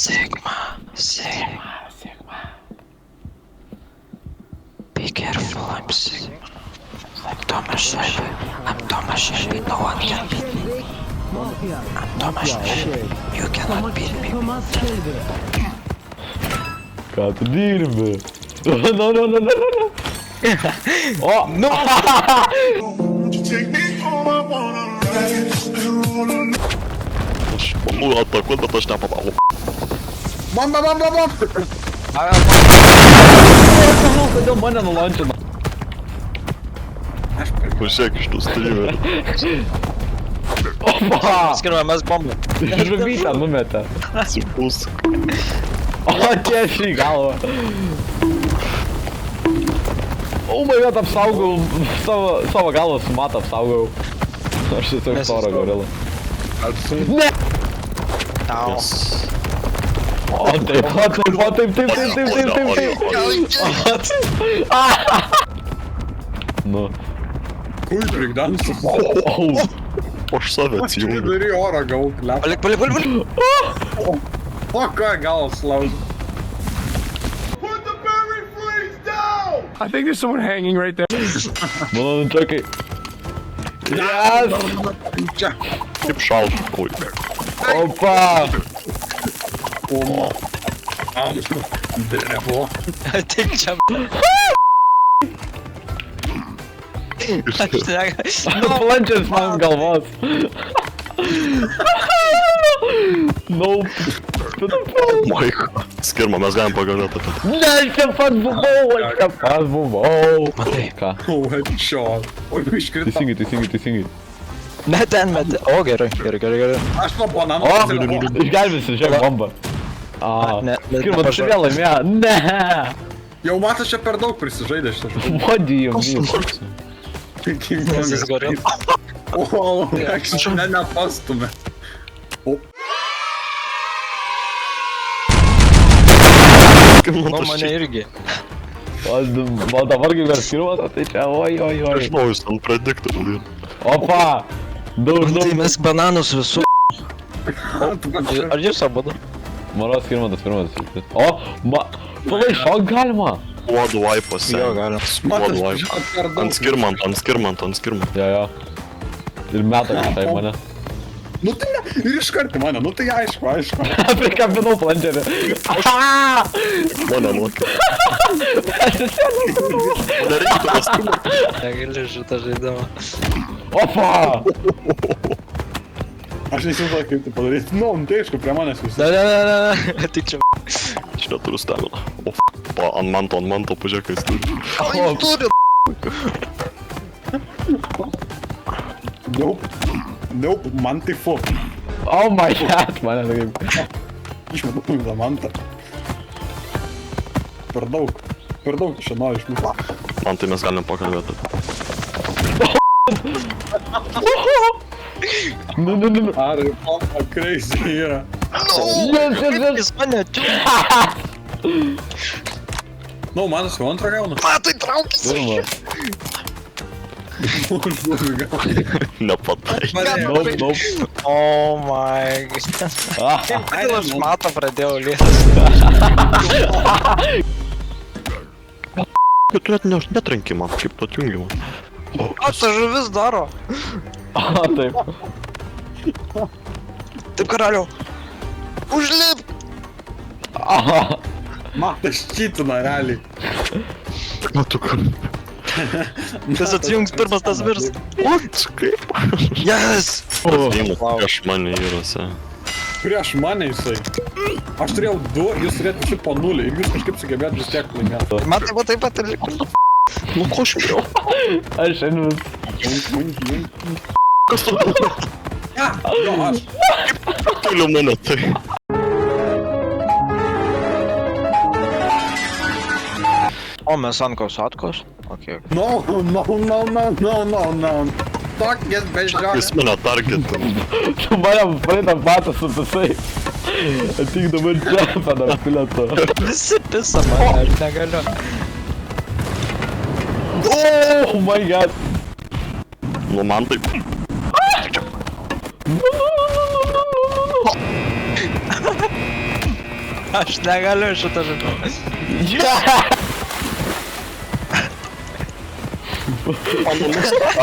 Sigma. Be careful, I'm Sigma. I'm Thomas Shelby. No one can beat me. I'm Thomas Shelby. You cannot beat me. Cara, dirme. No. Oh, no. Mulla quando tô está para Bom! Você deu mana no launch, mano. Puxa que estou streamer. Opa! Skirma, mas bomba. Žuvytę numetė. Atsipūsk. O, tiesiai į galvą. Oh my god, apsaugau. Savo galvą su mata apsaugau. Aš tiesiog storą gorilą. Ne! Tau. O taip. Nu. Kuj, breakdance'as. Aš save Čia atsijungiu. turi orą gavau klep. Palik. O ką galas lauž? I think there's someone hanging right there. Mano, čekai. Yes! Čia. Kaip šalta. Oi. Opa! O. Drevo. Tik čia. Aš ne. Plančias man galvos. Nope. Maik. Skirma, mes galim pagalvoti apie tai. Ne, čia pats buvau. Matai. Ką? O, headshot. Oi, iškrito. Teisingai. Ne ten metė. O, gerai. Aš nuo banano. O, išgelbėsiu, žiūrėk, bomba. Ne, Skirma, tu vėl laimėjo. Ne! Jau matas čia per daug prisižaidė šitą žodį. What do you mean? Jis goril. O, aš nepastumė. Nu, mane irgi. O dabar kaip ir skirma, tai čia oi. Aš žinau, jūs ten prediktorių. Opa! Daug. Tai mes bananus visų. Ar jūs abudu? Mano skirmantas pirmas. O, palaišok galima. Squad wipe, Jo, galim. Squad wipe. Ant skirmanto. Jo. Ir meta kažkai mane. Nu tai ne, ir iškarti mane, nu tai aišku. Prikabinau plančerį. Mane nuokė. Nereikia tas skirmanto. Negali šitą žaidimą. Opa! Aš neįsivaizduoju kaip tai padaryti. Nu, tai aišku, prie manęs visi. Ne. Tik čia. Aš neturiu stamina. O, ant manto, pažiūrėk, kai jis turi. O, turi. Nope, man tai fu. Oh my god, mane taip. Išmetu tą mantą. Per daug tu čia nori išmetu. Man tai mes galim pakalbėti. Nu. Ar pompa crazy yra. Jis mane čiū. Nu, manas jau antrą gauna. Matai, traukis. Nepatai. Nope. Oh my god. Kodėl aš matą pradėjau lėtas? Tu net netrenki man, kaip to atjungimo. O, ta žuvis daro. Taip. Taip, karaliau. Užlip. Matas čytina realiai. Na tu kur? Tas atjungs pirmas tas virs. What? Kaip? Yes. Įimu prieš mane įrose. Prieš mane jisai. Aš turėjau 2, jūs turėtų visi po 0 ir jūs kažkaip sugebėt vis tiek laimėti. Matai, va taip pat ir liko. Nu ko aš prijau? Aš šiandien. Kas tu? Ja, jo, aš. Toliau mane tai. O, mes ankos atkos? Okay. No. Tokias beždžionės. Jis mane targetin. Tu mane praeitą patą su visai. Atik dabar čia, tada pileto. Visi pisa mane, aš negaliu. Oh my god. Nu man taip. Aš negaliu šitą žinau.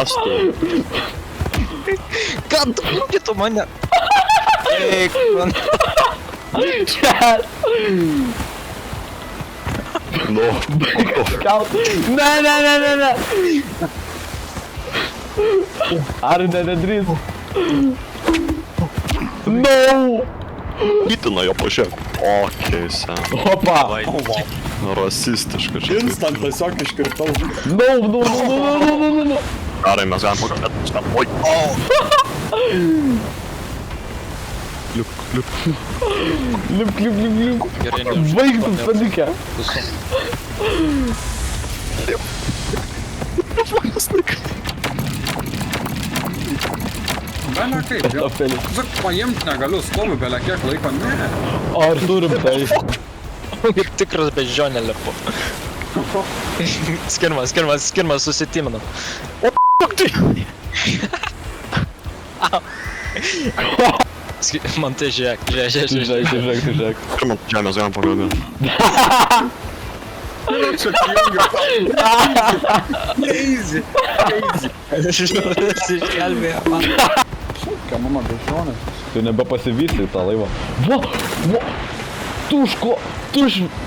Aš tai. Ką tu kitų mane? Eik, man. Nu. Ne. Ar nedrįs? No! Įtina jo pažiūrėk. Okei, sen. Opa! Rasistiška čia. Instant tiesiog iškirtau. No! Gerai, mes galim pakalbėti. Oi. Liuk. Liuk. Gerai, Baigtum panikę. Bele kaip, jo. Apelis. Tiesiog paimt negaliu, stoviu bele kiek laiko, ne. Ar turim tai? Kaip tikras bežionė lipu. Skirmas, susitiminam. Man tai žiūrėk. Žiūrėk. Pirmą čia mes galim pakalbėti. Čia prijungiu. Easy. Išgelbėjo man. Šaukia mano bežionė. Tu nebepasivysi tą laivą. Va! Tu už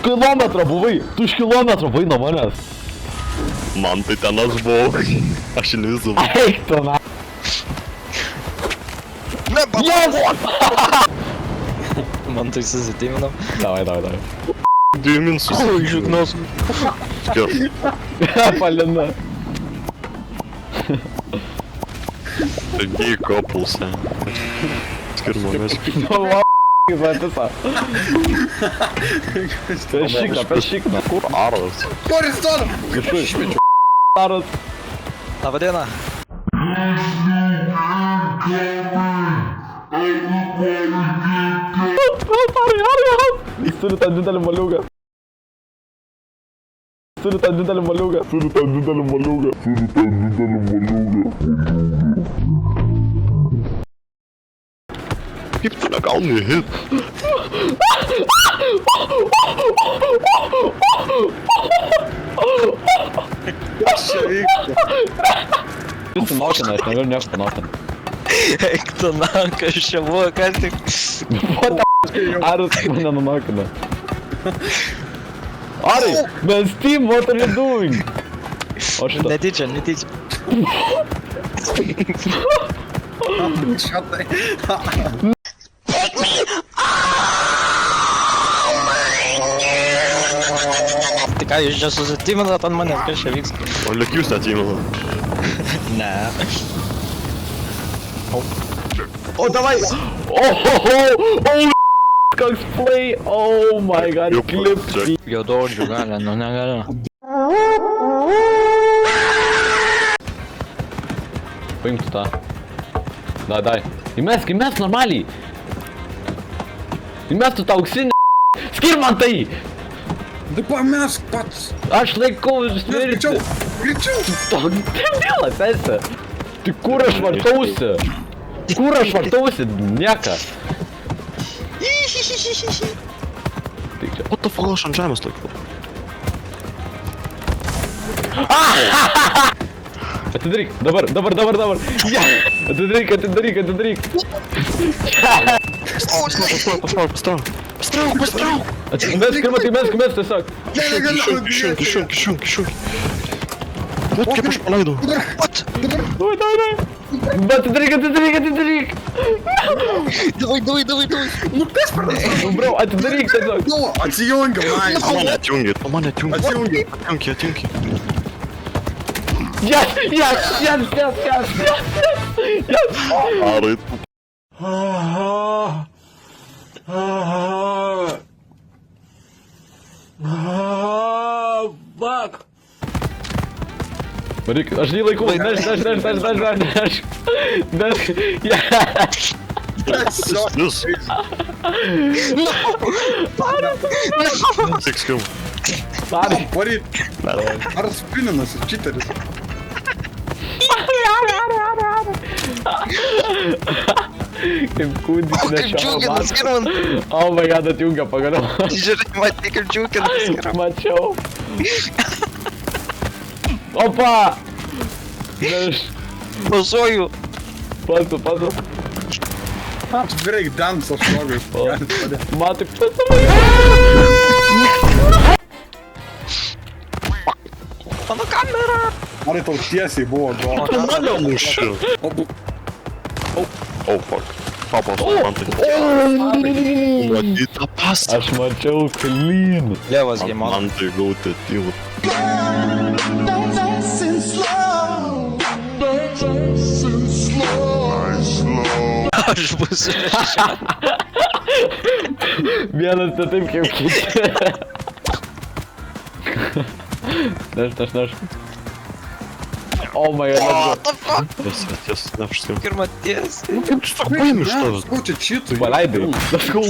kilometrą buvai nuo manęs. Man tai ten aš buvau. Aš ilvizavau. Eik tu na. Man tai susitiminam. Davai. 2 minsus. Oi, žugnos. Skir. Palina. Taigi kopulse. Skirmo mes. Pešikna. Kur aras? Boris, toliau! Išmečiu. Aras. Labą dieną. Jis turi tą didelį maliuką. Kaip tu negauni hit? Kas čia vyksta? Jis sunokina, aš negaliu nieko sunokina. Eik tu na, kas čia buvo, ką tik. Aras mane nunokina. Arai, man Steam, what are you doing? O šitą. Netyčia. Čia tai. Tai ką, jūs čia susitiminat ant manęs, kas čia vyksta? O liuk jūs neatsimenu. Ne. O, davai! Koks play! Oh my god, Jau klip! čia. Juododžių gali, nu negaliu. Paimk tu tą. Dai. Įmesk normaliai! Įmesk tu tą auksinį. Skir man tai! Tai pamesk pats. Aš laikau svirti. Greičiau. Toks debilas esi. Tai kur aš vartausi? Nieka. What the fuck, aš ant žemės laikau. Atidaryk, dabar. Atidaryk. Pastrauk. Mes tiesiog. Kišunk. Vat kaip aš paleidau. Davai. Bet atidaryk. Davai. Nu kas pradės? Bro, atidaryk tiesiog. Nu, atsijungiau, nice. Mane atjungi. Atjungi. Yes. Arai. Varyk, aš jį laikau. Neš. Jūs. Tik skiau. Varyt. Ar spininas ir čiteris? Kaip kūdikis Kaip nešioja džiugina batus. skirmantas. Oh my god, atjungia pagaliau. Žiūrėk, matai, kaip džiugina skirmantas. Mačiau. Opa! Neš, Pozuoju. pasu. Break dance šogai. Matai, pasu. Mano kamera. Ar tau tiesiai buvo gal? Tu mane muši. Oh fuck. Papas, man tai. Matyt, tą pastą. Aš mačiau clean. Levas gimon. Man tai gautė tylų. Aš būsiu. Vienas ne taip kaip kiti. Neš. Oh my god, What the fuck? Ties, neapštim. Skirmantas. Kaip tu tą paimi iš tavęs? Ko čia čitų? paleidai. Taškau.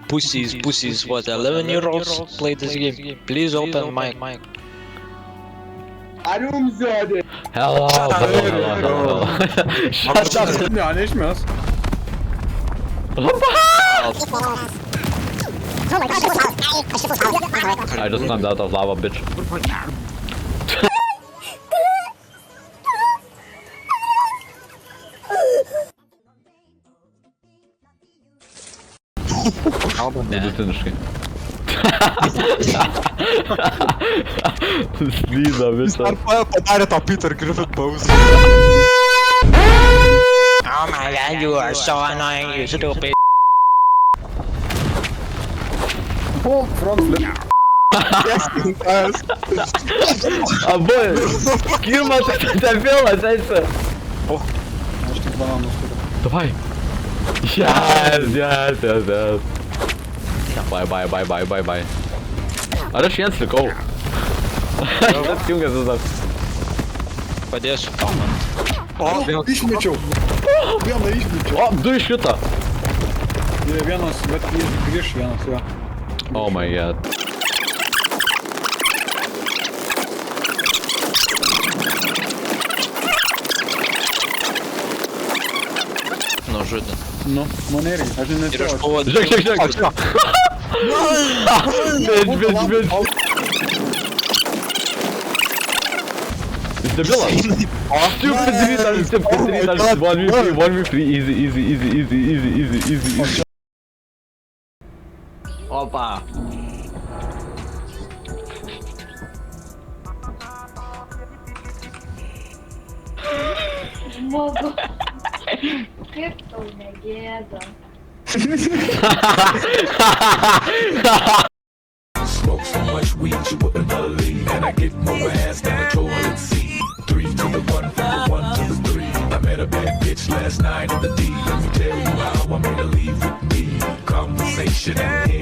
Pussies, what, 11-year-olds play this game? Please open mic. Hello. Shut up. Ne, neišmės. I just climbed out of lava, bitch. Vidutiniškai. Slyda visą. Padarė tą Peter Griffin pose. Oh my god, you are so annoying, you stupid. Front flip. Abu. Skirmas debilas, esi. Aš tik bananus turiu. Davai. Yes. Bye. Ar aš viens likau? Tas jungas vis dar. Padėsiu tau, man. Išmečiau. Vieną išmečiau. O, du iš šito. Vienas, bet jis grįž vienas, jo. Oh my god. Nužudė. Nu, man irgi, aš Ir aš nežinau. buvau... Žiūrėk. Bitch. Jis debilas. Stupid retard. 1v3, easy. Opa. Žmogu. Kaip tau negėda? Smoke so much weed you wouldn't believe, and I get more ass than a toilet seat. 3 to the 1, from the 1 to the 3. I met a bad bitch last night at the D. Let me tell you how I made her leave with me. Conversation and